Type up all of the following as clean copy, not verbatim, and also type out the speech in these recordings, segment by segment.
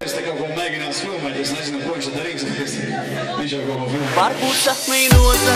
Es te kaut ko mēģinās filmēt, es nezinu, ko viņš te darīs, viņš jau kaut ko filmē. Varbūt sapnīnota.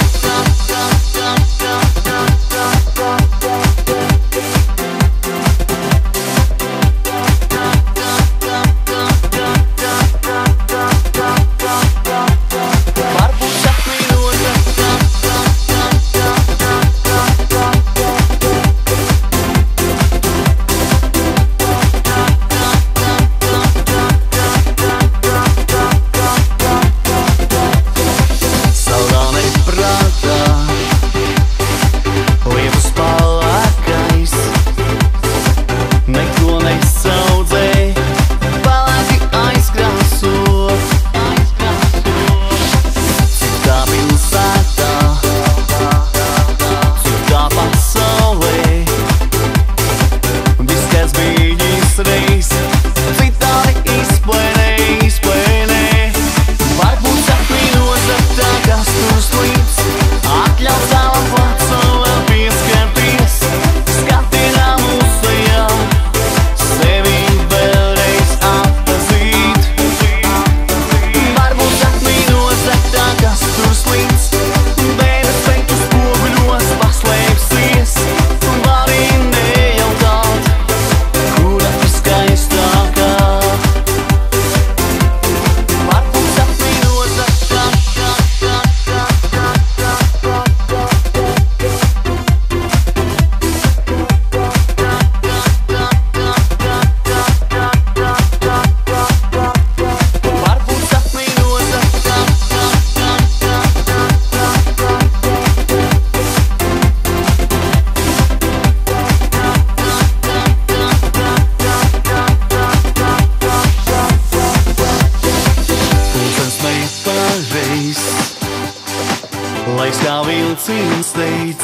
Laiks kā vilciens teic,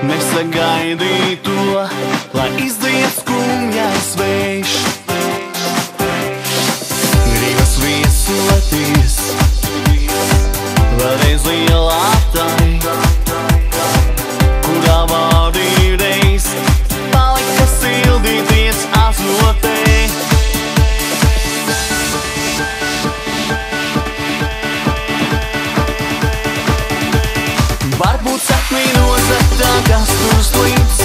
nesagaidīju to, lai izdiet skumjais vējš. Gribas viesoties, vēlreiz lielā tai, kurā vārdi reiz palika sildīties azotē. Varbūt sapnīnota tā, kas tur slīd,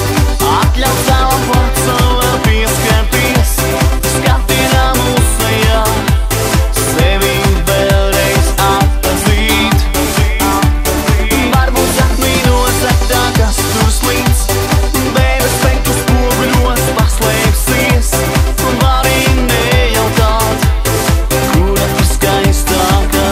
atļaut savam vārdsam vēl pieskarties, skatienā mūsējā, sevi vēlreiz atpazīt. Varbūt sapnīnota tā, kas tur slīd, bēdas pēc spoguļos paslēpsies, un vari nejautāt, kura ir skaistākā.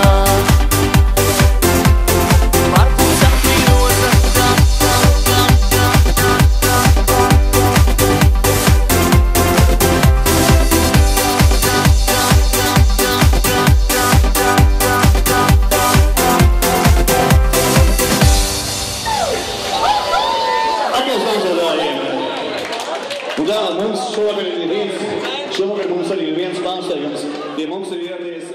Un tā, mums šovakar mums arī ir viens pārsteigums. Pie mums ir ieradies